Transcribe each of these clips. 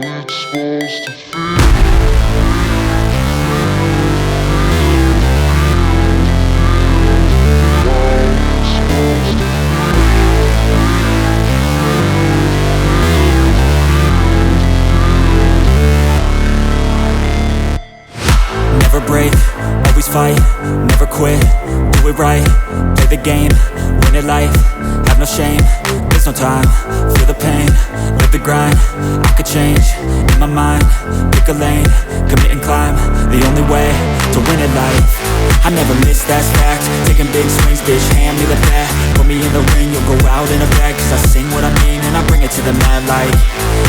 it's supposed to feel. Never break, always fight, never quit, do it right, play the game, win it life, have no shame, there's no time, feel the pain, live the grind, I could change, in my mind, pick a lane, commit and climb, the only way to win it life. I never miss, that's fact, taking big swings, bitch, hand me the bat, put me in the ring, you'll go out in a bag, cause I sing what I mean and I bring it to the mad light.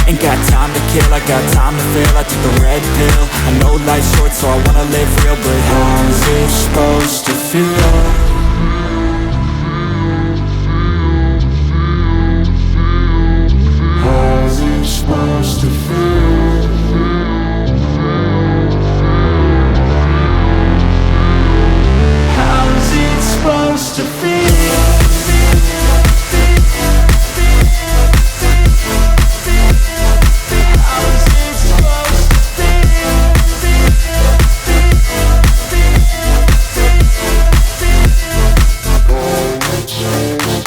Ain't got time to kill, I got time to feel, I took the red pill, I know life's short so I wanna live real, but how's it supposed to feel? How's it supposed to feel? How's it supposed to feel?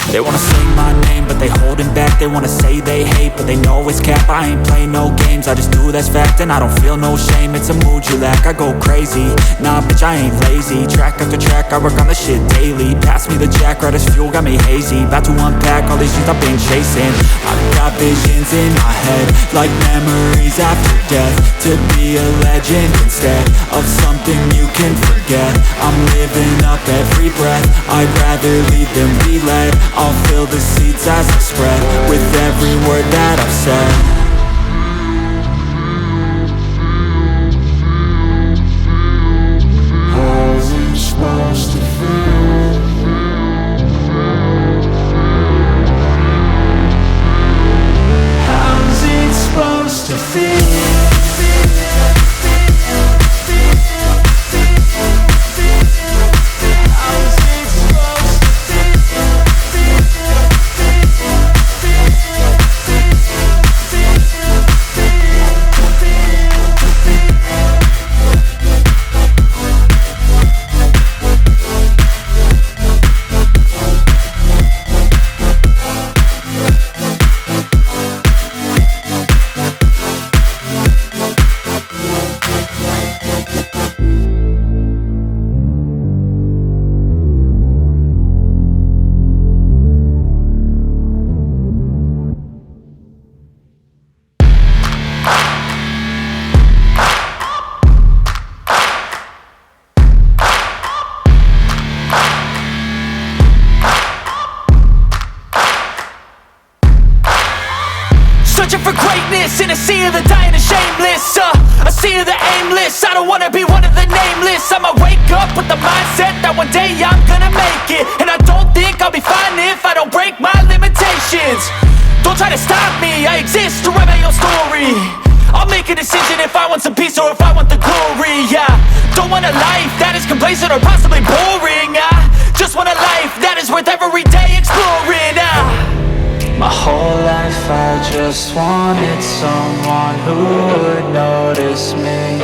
They wanna say my name, but they holding back. They wanna say they hate, but they know it's cap. I ain't play no games, I just do that's fact. And I don't feel no shame, it's a mood you lack. I go crazy, nah bitch I ain't lazy. Track after track, I work on the shit daily. Pass me the jack, right as fuel, got me hazy. About to unpack all these things I've been chasing. I've got visions in my head, like memories after death. To be a legend instead of something you can forget. I'm living up every breath, I'd rather lead than be led. I'll fill the seats as I spread with every word that I've said. How's it supposed to feel? How's it supposed to feel? Searching for greatness in a sea of the dying and shameless, a sea of the aimless. I don't wanna be one of the nameless. I'ma wake up with the mindset that one day I'm gonna make it. And I don't think I'll be fine if I don't break my limitations. Don't try to stop me, I exist to write my own story. I'll make a decision if I want some peace or if I want the glory. Yeah, don't want a life that is complacent or possibly boring. I just want a life that is worth every day exploring. My whole life I just wanted someone who would notice me.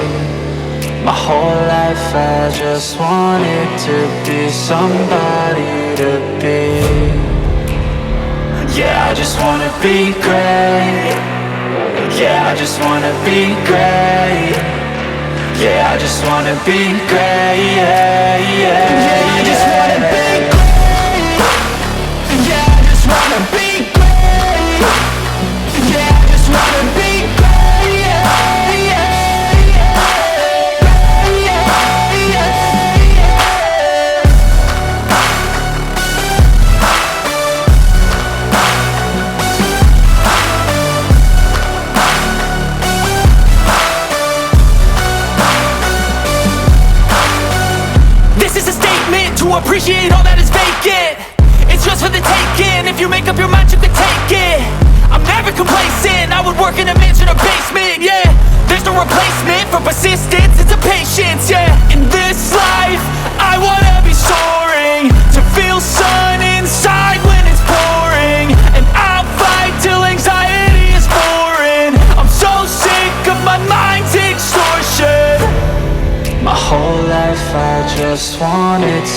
My whole life I just wanted to be somebody to be. Yeah, I just wanna be great. Yeah, I just wanna be great. Yeah, I just wanna be great. Yeah, yeah, yeah, I just wanna be great. Yeah, I just wanna be great. Yeah, I just wanna be great. Yeah, yeah, yeah. Yeah, yeah, yeah. This is a statement to appreciate all that is vacant. It's just for the taking. If you make up your mind, you can take it. I'm never complacent, I would work in a mansion or basement, yeah. There's no replacement for persistence, it's a patience, yeah. In this life, I wanna be soaring, to feel sun inside when it's pouring. And I'll fight till anxiety is boring. I'm so sick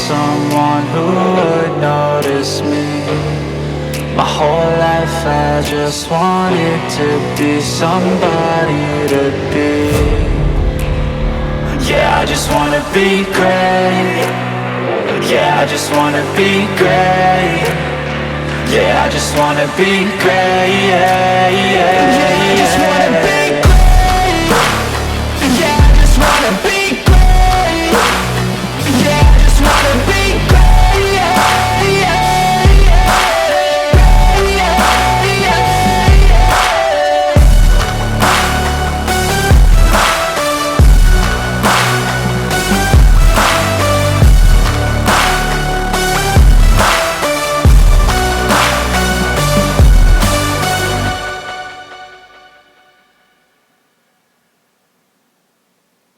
someone who would notice me. My whole life I just wanted to be somebody to be. Yeah, I just wanna be great. Yeah, I just wanna be great. Yeah, I just wanna be great. Yeah, yeah, yeah. I just wanna be